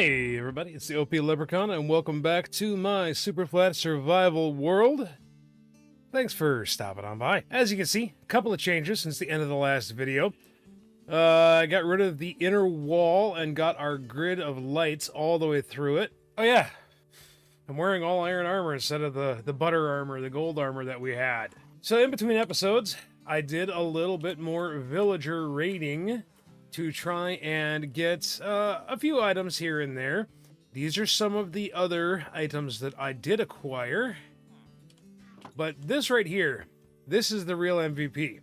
Hey everybody, it's the OP Leprechaun, and welcome back to my Superflat Survival world. Thanks for stopping on by. As you can see, a couple of changes since the end of the last video. I got rid of the inner wall and got our grid of lights all the way through it. Oh yeah, I'm wearing all iron armor instead of the butter armor, the gold armor that we had. So in between episodes, I did a little bit more villager raiding to try and get a few items here and there. These are some of the other items that I did acquire. But this right here, this is the real MVP.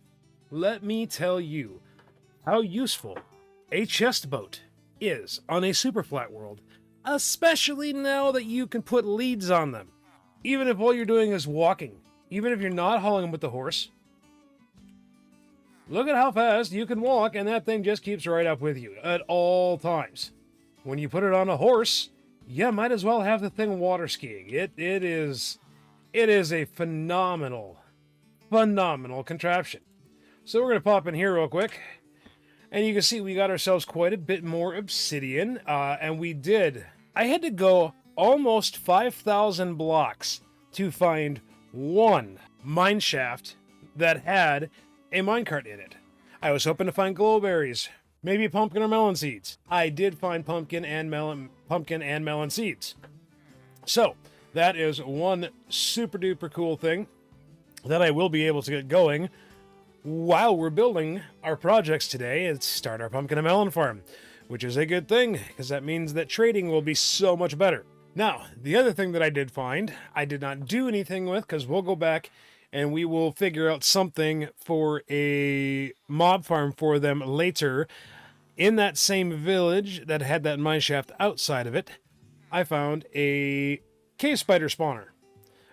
Let me tell you how useful a chest boat is on a Superflat world, especially now that you can put leads on them. Even if all you're doing is walking, even if you're not hauling them with the horse, look at how fast you can walk, and that thing just keeps right up with you at all times. When you put it on a horse, you might as well have the thing water skiing. It is a phenomenal contraption. So we're going to pop in here real quick, and you can see we got ourselves quite a bit more obsidian, and we did. I had to go almost 5,000 blocks to find one mine shaft that had a minecart in it. I was hoping to find glowberries, maybe pumpkin or melon seeds. I did find pumpkin and melon seeds. So that is one super duper cool thing that I will be able to get going while we're building our projects today and start our pumpkin and melon farm, which is a good thing because that means that trading will be so much better. Now, the other thing that I did find, I did not do anything with because we'll go back and we will figure out something for a mob farm for them later. In that same village that had that mineshaft outside of it, I found a cave spider spawner.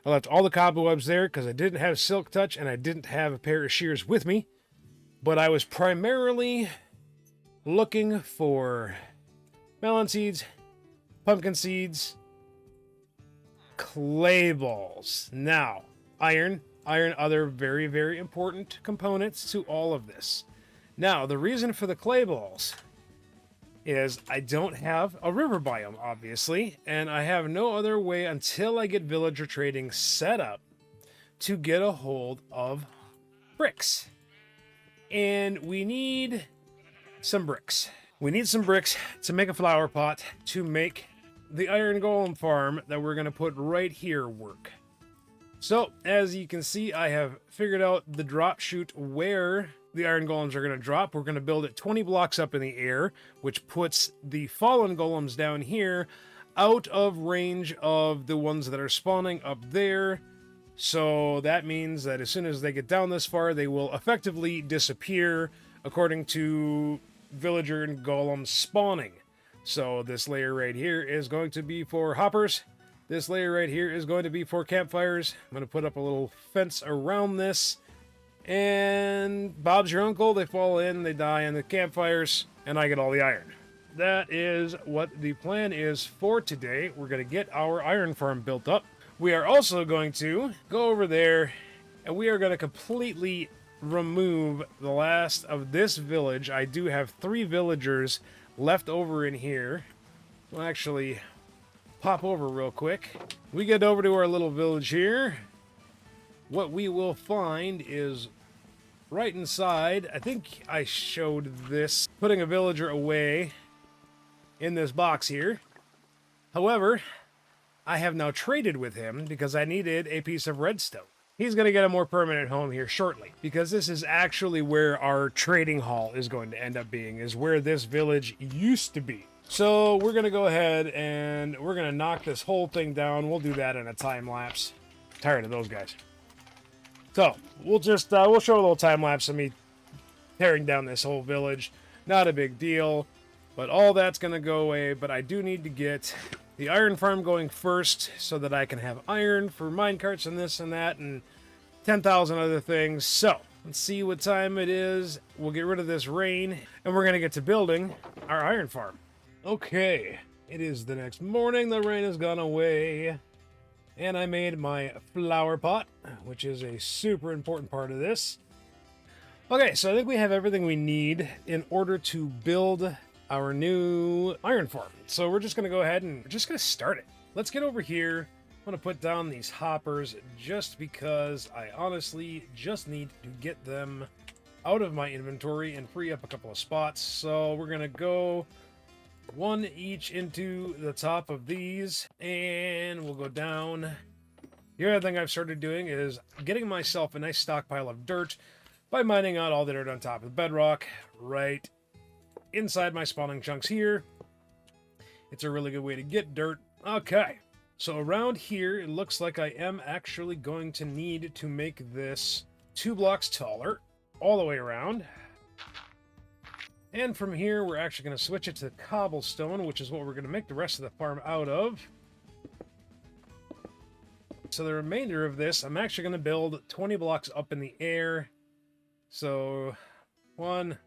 I left all the cobwebs there because I didn't have silk touch and I didn't have a pair of shears with me. But I was primarily looking for melon seeds, pumpkin seeds, clay balls. Now, iron, other very, very important components to all of this. Now, the reason for the clay balls is I don't have a river biome, obviously, and I have no other way until I get villager trading set up to get a hold of bricks. And we need some bricks. We need some bricks to make a flower pot to make the iron golem farm that we're going to put right here work. So, as you can see, I have figured out the drop chute where the iron golems are going to drop. We're going to build it 20 blocks up in the air, which puts the fallen golems down here out of range of the ones that are spawning up there. So that means that as soon as they get down this far, they will effectively disappear according to villager and golem spawning. So this layer right here is going to be for hoppers. This layer right here is going to be for campfires. I'm going to put up a little fence around this. And Bob's your uncle. They fall in, they die in the campfires, and I get all the iron. That is what the plan is for today. We're going to get our iron farm built up. We are also going to go over there, and we are going to completely remove the last of this village. I do have 3 villagers left over in here. We'll actually pop over real quick. We get over to our little village here. What we will find is right inside, I think I showed this, putting a villager away in this box here. However, I have now traded with him because I needed a piece of redstone. He's going to get a more permanent home here shortly because this is actually where our trading hall is going to end up being, is where this village used to be. So we're going to go ahead and we're going to knock this whole thing down. We'll do that in a time lapse. Tired of those guys. So we'll just we'll show a little time lapse of me tearing down this whole village. Not a big deal, but all that's going to go away. But I do need to get the iron farm going first so that I can have iron for minecarts and this and that and 10,000 other things. So let's see what time it is. We'll get rid of this rain and we're going to get to building our iron farm. Okay, it is the next morning. The rain has gone away. And I made my flower pot, which is a super important part of this. Okay, so I think we have everything we need in order to build our new iron farm. So we're just going to go ahead and we're just going to start it. Let's get over here. I'm going to put down these hoppers just because I honestly just need to get them out of my inventory and free up a couple of spots. So we're going to go one each into the top of these, and we'll go down. The other thing I've started doing is getting myself a nice stockpile of dirt by mining out all the dirt on top of the bedrock right inside my spawning chunks here. It's a really good way to get dirt. Okay, so around here, it looks like I am actually going to need to make this 2 blocks taller all the way around. And from here, we're actually going to switch it to cobblestone, which is what we're going to make the rest of the farm out of. So the remainder of this, I'm actually going to build 20 blocks up in the air. So, 1.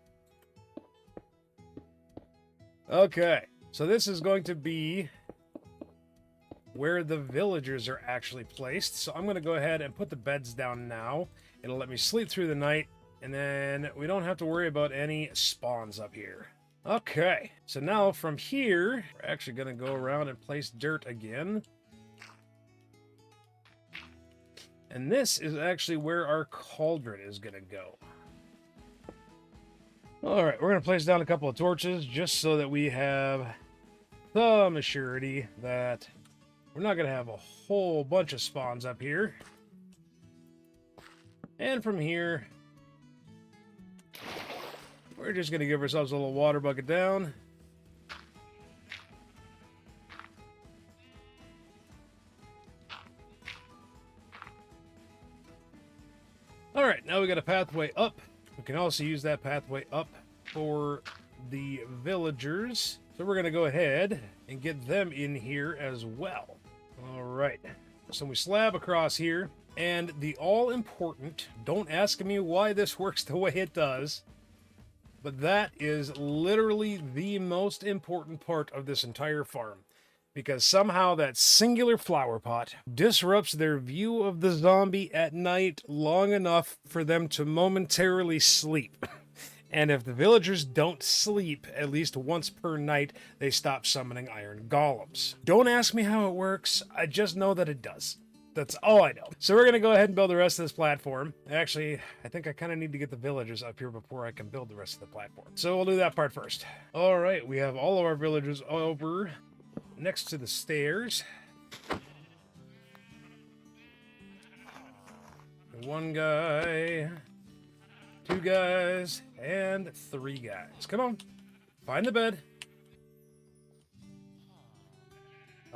Okay, so this is going to be where the villagers are actually placed. So I'm going to go ahead and put the beds down now. It'll let me sleep through the night. And then we don't have to worry about any spawns up here. Okay, so now from here, we're actually going to go around and place dirt again. And this is actually where our cauldron is going to go. All right, we're going to place down a couple of torches just so that we have some assurity that we're not going to have a whole bunch of spawns up here. And from here, we're just going to give ourselves a little water bucket down. All right, now we got a pathway up. We can also use that pathway up for the villagers. So we're going to go ahead and get them in here as well. All right, so we slab across here. And the all-important, don't ask me why this works the way it does, but that is literally the most important part of this entire farm. Because somehow that singular flower pot disrupts their view of the zombie at night long enough for them to momentarily sleep. And if the villagers don't sleep at least once per night, they stop summoning iron golems. Don't ask me how it works, I just know that it does. That's all I know. So we're going to go ahead and build the rest of this platform. Actually, I think I kind of need to get the villagers up here before I can build the rest of the platform. So we'll do that part first. All right, we have all of our villagers over next to the stairs. 1 guy, 2 guys, and 3 guys. Come on, find the bed.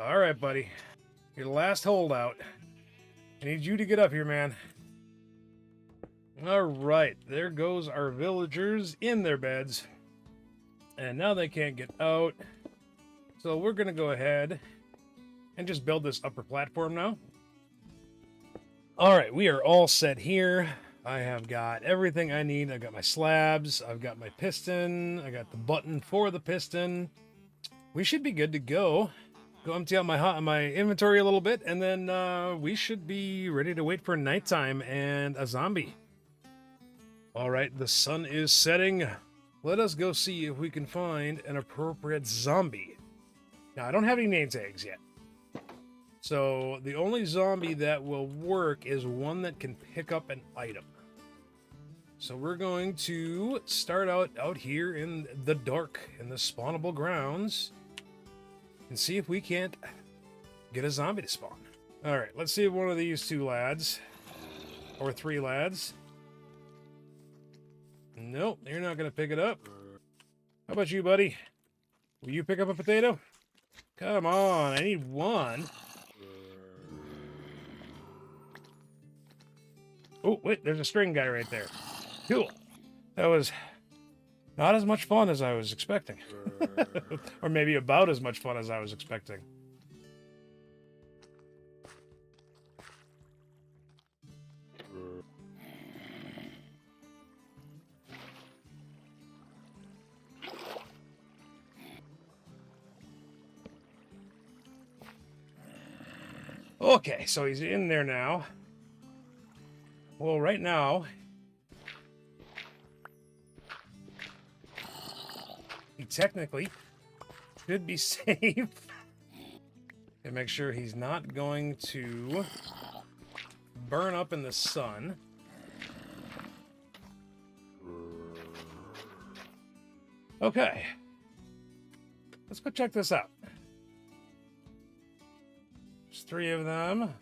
All right, buddy. You're the last holdout. I need you to get up here, man. All right, there goes our villagers in their beds. And now they can't get out. So we're going to go ahead and just build this upper platform now. All right, we are all set here. I have got everything I need. I've got my slabs. I've got my piston. I got the button for the piston. We should be good to go. Go empty out my inventory a little bit, and then we should be ready to wait for nighttime and a zombie. All right, the sun is setting. Let us go see if we can find an appropriate zombie. Now, I don't have any name tags yet. So the only zombie that will work is one that can pick up an item. So we're going to start out here in the dark, in the spawnable grounds, and see if we can't get a zombie to spawn. All right, let's see if one of these 2 lads, or 3 lads. Nope, you're not going to pick it up. How about you, buddy? Will you pick up a potato? Come on, I need 1. Oh, wait, there's a string guy right there. Cool. That was not as much fun as I was expecting. Or maybe about as much fun as I was expecting. Okay, so he's in there now. Well, right now, he technically should be safe. And make sure he's not going to burn up in the sun. Okay. Let's go check this out. There's 3 of them.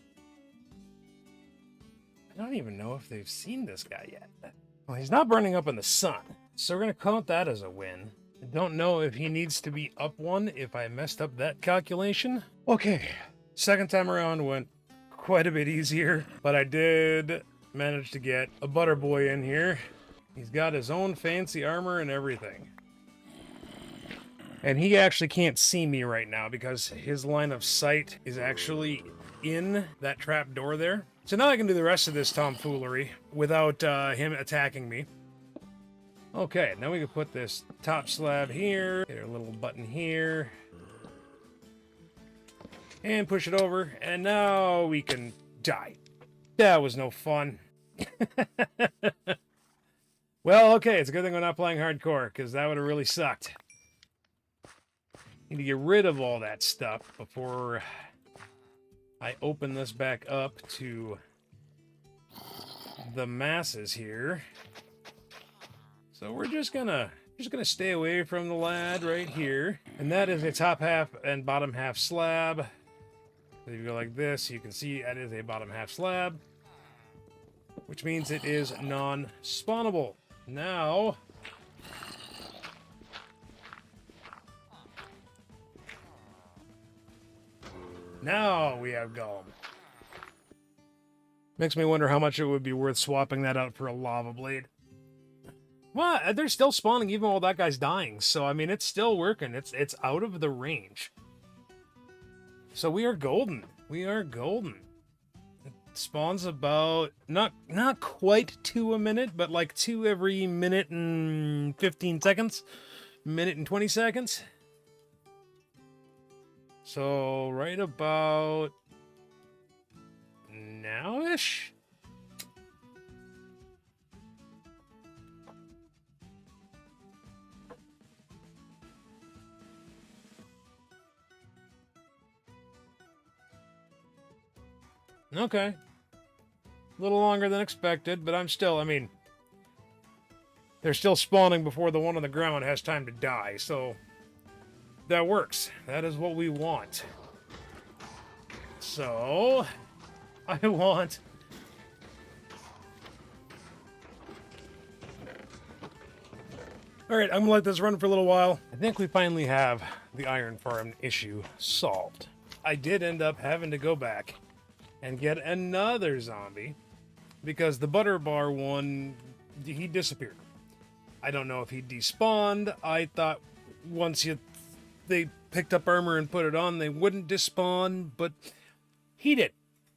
I don't even know if they've seen this guy yet. Well, he's not burning up in the sun, so we're going to count that as a win. I don't know if he needs to be up 1 if I messed up that calculation. Okay, second time around went quite a bit easier, but I did manage to get a butter boy in here. He's got his own fancy armor and everything. And he actually can't see me right now because his line of sight is actually in that trap door there. So now I can do the rest of this tomfoolery without him attacking me. Okay, now we can put this top slab here, get a little button here, and push it over, and now we can die. That was no fun. Well, okay, it's a good thing we're not playing hardcore, because that would have really sucked. Need to get rid of all that stuff before I open this back up to the masses here. So we're just gonna stay away from the lad right here. And that is a top half and bottom half slab. So if you go like this, you can see that is a bottom half slab, which means it is non-spawnable. Now, we have golem. Makes me wonder how much it would be worth swapping that out for a lava blade. Well, they're still spawning even while that guy's dying. So, I mean, it's still working. It's out of the range. So we are golden. We are golden. It spawns about, not quite 2 a minute, but like 2 every minute and 15 seconds. Minute and 20 seconds. So, right about now-ish? Okay. A little longer than expected, but I mean, they're still spawning before the one on the ground has time to die, so that works. That is what we want. So, I want... Alright, I'm gonna let this run for a little while. I think we finally have the iron farm issue solved. I did end up having to go back and get another zombie because the butter bar one, he disappeared. I don't know if he despawned. I thought once they picked up armor and put it on, they wouldn't despawn, but he did.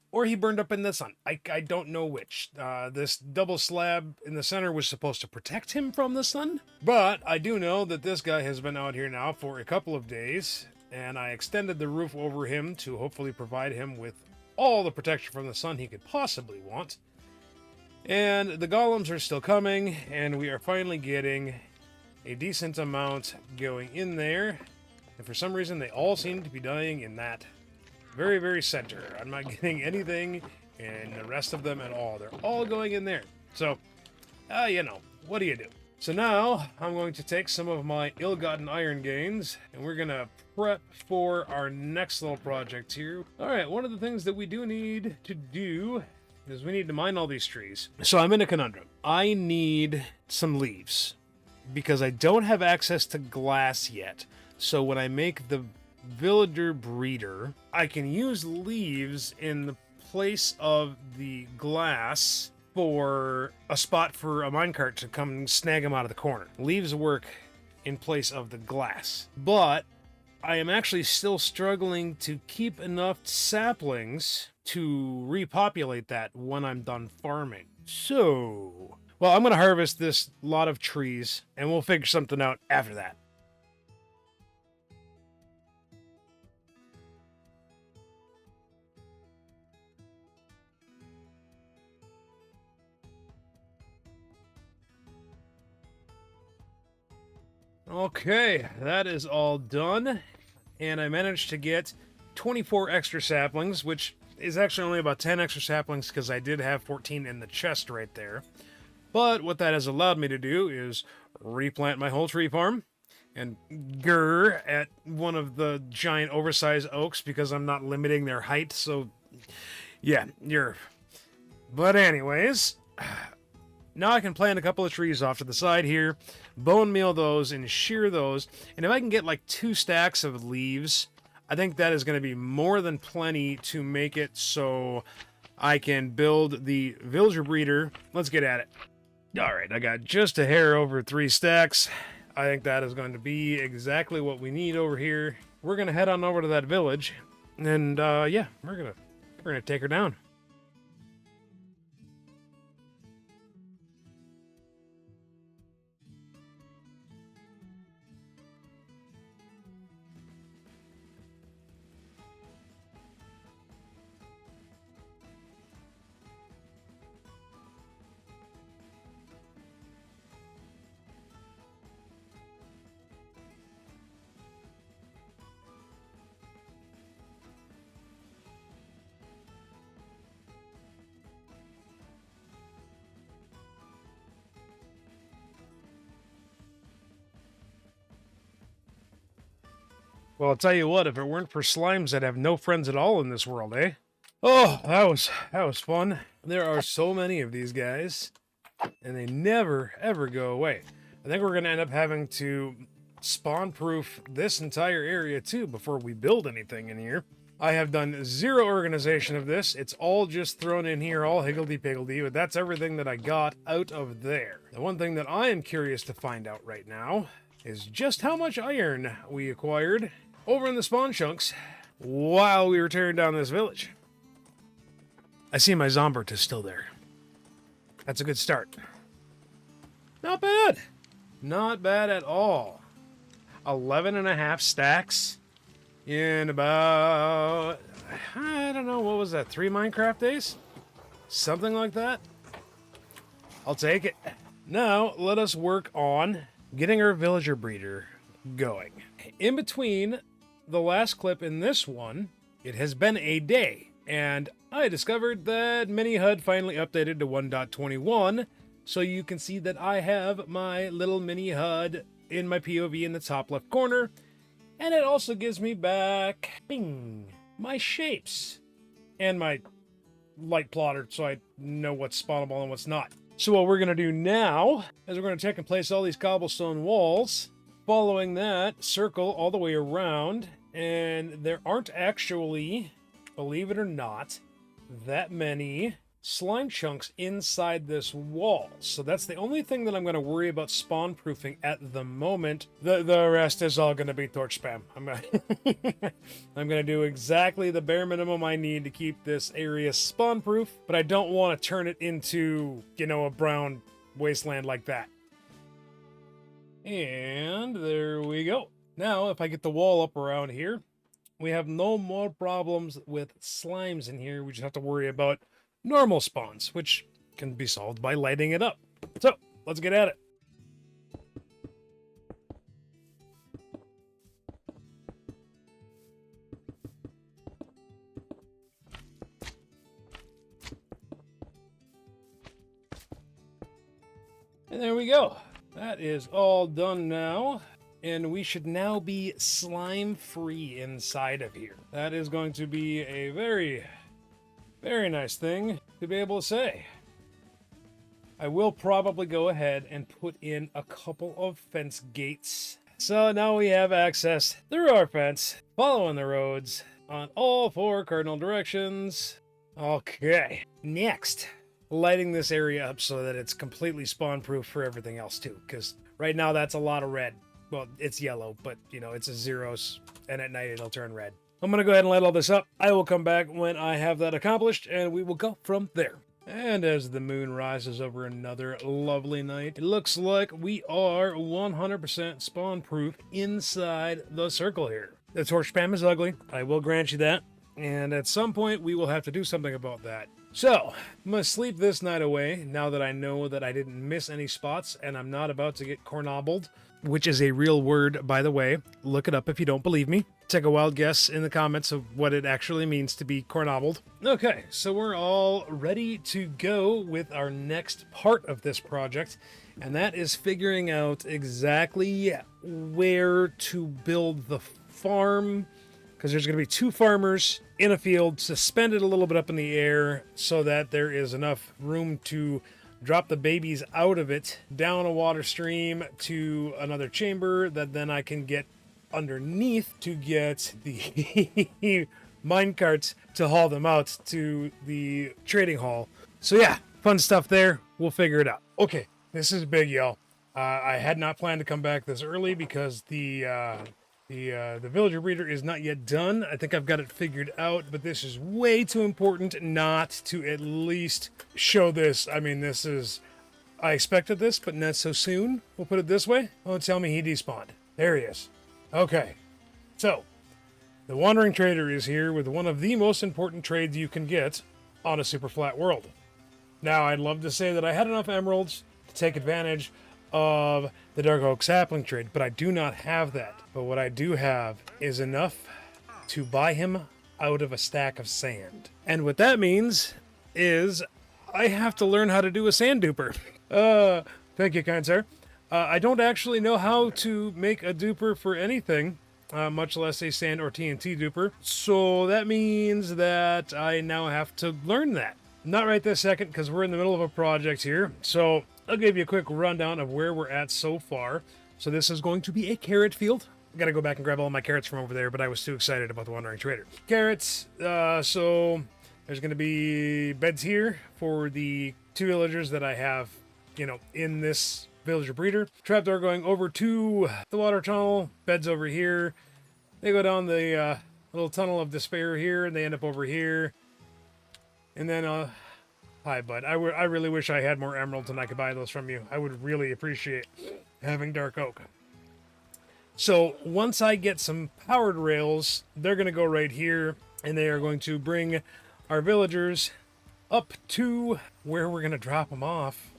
Or he burned up in the sun. I don't know which. This double slab in the center was supposed to protect him from the sun, but I do know that this guy has been out here now for a couple of days, and I extended the roof over him to hopefully provide him with all the protection from the sun he could possibly want. And the golems are still coming, and we are finally getting a decent amount going in there. And for some reason, they all seem to be dying in that very, very center. I'm not getting anything in the rest of them at all. They're all going in there. So, you know, what do you do? So now, I'm going to take some of my ill-gotten iron gains, and we're going to prep for our next little project here. Alright, one of the things that we do need to do is we need to mine all these trees. So I'm in a conundrum. I need some leaves, because I don't have access to glass yet. So when I make the villager breeder, I can use leaves in the place of the glass for a spot for a minecart to come and snag them out of the corner. Leaves work in place of the glass. But I am actually still struggling to keep enough saplings to repopulate that when I'm done farming. So, well, I'm going to harvest this lot of trees, and we'll figure something out after that. Okay, that is all done. And I managed to get 24 extra saplings, which is actually only about 10 extra saplings because I did have 14 in the chest right there. But what that has allowed me to do is replant my whole tree farm and grr at one of the giant oversized oaks because I'm not limiting their height. So, yeah, But anyways, now I can plant a couple of trees off to the side here, bone meal those and shear those. And if I can get like 2 stacks of leaves, I think that is going to be more than plenty to make it so I can build the villager breeder. Let's get at it. All right, I got just a hair over 3 stacks. I think that is going to be exactly what we need over here. We're going to head on over to that village, and yeah, we're gonna take her down. Well, I'll tell you what, if it weren't for slimes, I'd have no friends at all in this world, eh? Oh, that was fun. There are so many of these guys, and they never, ever go away. I think we're going to end up having to spawn-proof this entire area, too, before we build anything in here. I have done 0 organization of this. It's all just thrown in here, all higgledy-piggledy, but that's everything that I got out of there. The one thing that I am curious to find out right now is just how much iron we acquired over in the spawn chunks while we were tearing down this village. I see my Zombert is still there. That's a good start. Not bad. Not bad at all. 11.5 stacks in about, I don't know, what was that, 3 Minecraft days? Something like that. I'll take it. Now, let us work on getting our villager breeder going. In between the last clip and this one, it has been a day, and I discovered that Mini HUD finally updated to 1.21, so you can see that I have my little Mini HUD in my POV in the top left corner, and it also gives me back, bing, my shapes, and my light plotter, so I know what's spawnable and what's not. So what we're going to do now is we're going to check and place all these cobblestone walls. Following that, circle all the way around, and there aren't actually, believe it or not, that many slime chunks inside this wall. So that's the only thing that I'm going to worry about spawn proofing at the moment. The rest is all going to be torch spam. I'm going to do exactly the bare minimum I need to keep this area spawn proof, but I don't want to turn it into, you know, a brown wasteland like that. And there we go. Now, if I get the wall up around here, we have no more problems with slimes in here. We just have to worry about normal spawns, which can be solved by lighting it up. So, let's get at it. And there we go. That is all done now. And we should now be slime-free inside of here. That is going to be a very, very nice thing to be able to say. I will probably go ahead and put in a couple of fence gates. So now we have access through our fence, following the roads on all 4 cardinal directions. Okay, next, lighting this area up so that it's completely spawn-proof for everything else too, because right now that's a lot of red. Well, it's yellow, but, you know, it's a zeros, and at night it'll turn red. I'm going to go ahead and light all this up. I will come back when I have that accomplished, and we will go from there. And as the moon rises over another lovely night, it looks like we are 100% spawn-proof inside the circle here. The torch spam is ugly. I will grant you that. And at some point, we will have to do something about that. So, I'm going to sleep this night away, now that I know that I didn't miss any spots, and I'm not about to get cornobbled. which is a real word, by the way. Look it up if you don't believe me. Take a wild guess in the comments of what it actually means to be cornobbled. Okay, so we're all ready to go with our next part of this project, and that is figuring out exactly where to build the farm, because there's going to be 2 farmers in a field suspended a little bit up in the air so that there is enough room to drop the babies out of it down a water stream to another chamber that then I can get underneath to get the mine carts to haul them out to the trading hall. So yeah, fun stuff there. We'll figure it out. Okay, this is big, y'all. I had not planned to come back this early because the villager breeder is not yet done. I think I've got it figured out, but this is way too important not to at least show this. I mean, this is... I expected this, but not so soon. We'll put it this way. Oh, tell me he despawned. There he is. Okay. So, the Wandering Trader is here with one of the most important trades you can get on a super flat world. Now, I'd love to say that I had enough emeralds to take advantage of the Dark Oak Sapling trade, but I do not have that. But what I do have is enough to buy him out of a stack of sand. And what that means is I have to learn how to do a sand duper. Thank you, kind sir. I don't actually know how to make a duper for anything, much less a sand or TNT duper. So that means that I now have to learn that. Not right this second, because we're in the middle of a project here. So I'll give you a quick rundown of where we're at so far. So this is going to be a carrot field. I gotta go back and grab all my carrots from over there, but I was too excited about the Wandering Trader. Carrots, so there's gonna be beds here for the 2 villagers that I have, you know, in this villager breeder. Trapdoor going over to the water tunnel, beds over here. They go down the little tunnel of despair here, and they end up over here. And then, hi, bud. I really wish I had more emeralds and I could buy those from you. I would really appreciate having dark oak. So once I get some powered rails, they're going to go right here, and they are going to bring our villagers up to where we're going to drop them off.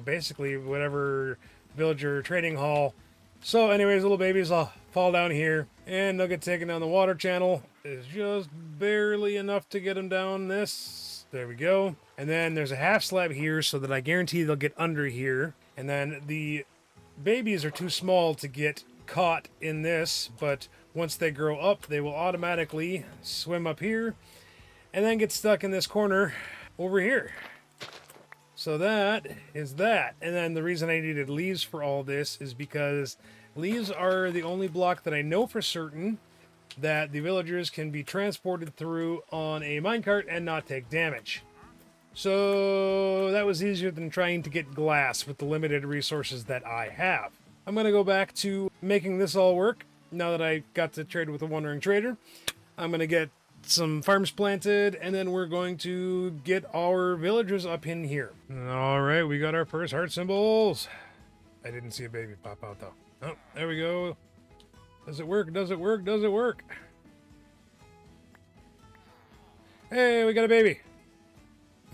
Basically, whatever villager trading hall. So anyways, little babies will fall down here, and they'll get taken down the water channel. It's just barely enough to get them down this. There we go. And then there's a half slab here so that I guarantee they'll get under here. And then the babies are too small to get caught in this, but once they grow up, they will automatically swim up here and then get stuck in this corner over here. So that is that. And then the reason I needed leaves for all this is because leaves are the only block that I know for certain that the villagers can be transported through on a minecart and not take damage. So that was easier than trying to get glass with the limited resources that I have. I'm going to go back to making this all work now that I got to trade with the Wandering Trader. I'm going to get some farms planted, and then we're going to get our villagers up in here. All right, we got our first heart symbols. I didn't see a baby pop out, though. Oh, there we go. Does it work? Does it work? Does it work? Hey, we got a baby.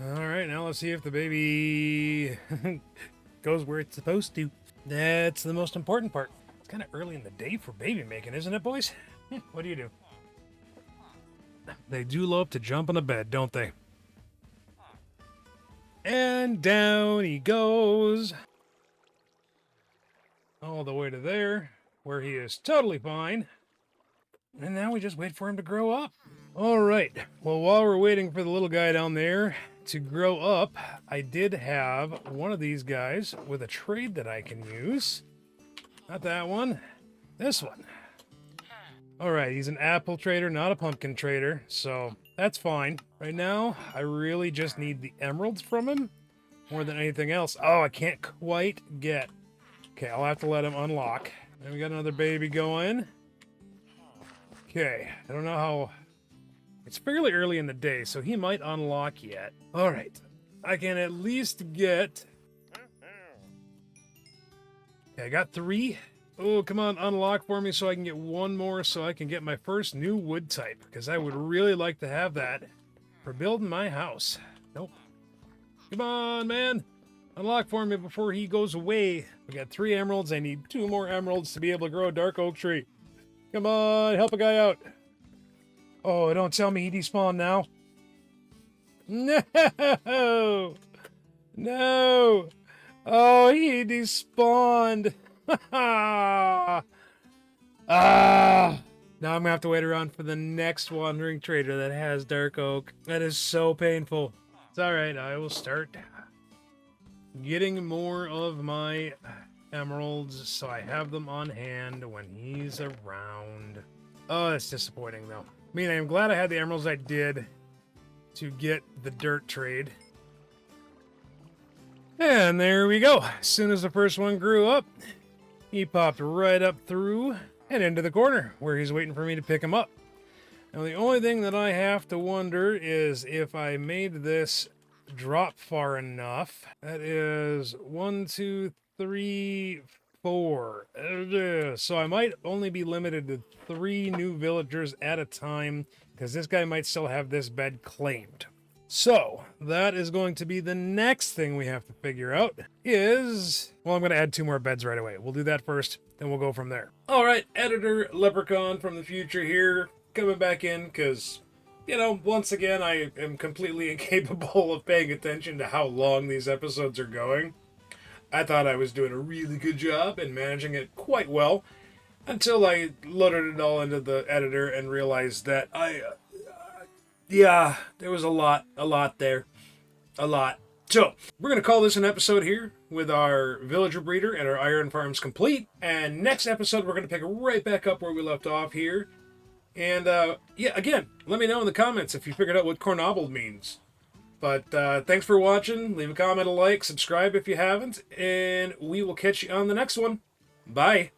All right, now let's see if the baby goes where it's supposed to. That's the most important part. It's kind of early in the day for baby making, isn't it, boys? What do you do? They do love to jump on a bed, don't they? And down he goes. All the way to there, where he is totally fine. And now we just wait for him to grow up. All right. Well, while we're waiting for the little guy down there to grow up, I did have one of these guys with a trade that I can use. Not that one. This one. All right. He's an apple trader, not a pumpkin trader. So that's fine. Right now, I really just need the emeralds from him more than anything else. Oh, I can't quite get... Okay, I'll have to let him unlock. And we got another baby going. Okay, I don't know how... It's fairly early in the day, so he might unlock yet. All right, I can at least get... Okay, I got 3. Oh, come on, unlock for me so I can get 1 more so I can get my first new wood type, because I would really like to have that for building my house. Nope. Come on, man. Unlock for me before he goes away. We got 3 emeralds. I need 2 more emeralds to be able to grow a dark oak tree. Come on, help a guy out. Oh, don't tell me he despawned now. No! No! Oh, he despawned. Ah! Now I'm gonna have to wait around for the next wandering trader that has dark oak. That is so painful. It's alright, I will start getting more of my emeralds so I have them on hand when he's around. Oh, that's disappointing though. I mean, I'm glad I had the emeralds I did to get the dirt trade. And there we go. As soon as the first one grew up, he popped right up through and into the corner where he's waiting for me to pick him up. Now, the only thing that I have to wonder is if I made this drop far enough. That is 1, 2, 3, 4. So I might only be limited to 3 new villagers at a time because this guy might still have this bed claimed. So that is going to be the next thing we have to figure out is, well, I'm going to add 2 more beds right away. We'll do that first, then we'll go from there. All right, editor Leprechaun from the future here, coming back in because, you know, once again, I am completely incapable of paying attention to how long these episodes are going. I thought I was doing a really good job and managing it quite well until I loaded it all into the editor and realized that yeah, there was a lot there. A lot. So, we're going to call this an episode here with our villager breeder and our iron farms complete. And next episode, we're going to pick right back up where we left off here. And, yeah, again, let me know in the comments if you figured out what cornobbled means. But, thanks for watching. Leave a comment, a like, subscribe if you haven't. And we will catch you on the next one. Bye.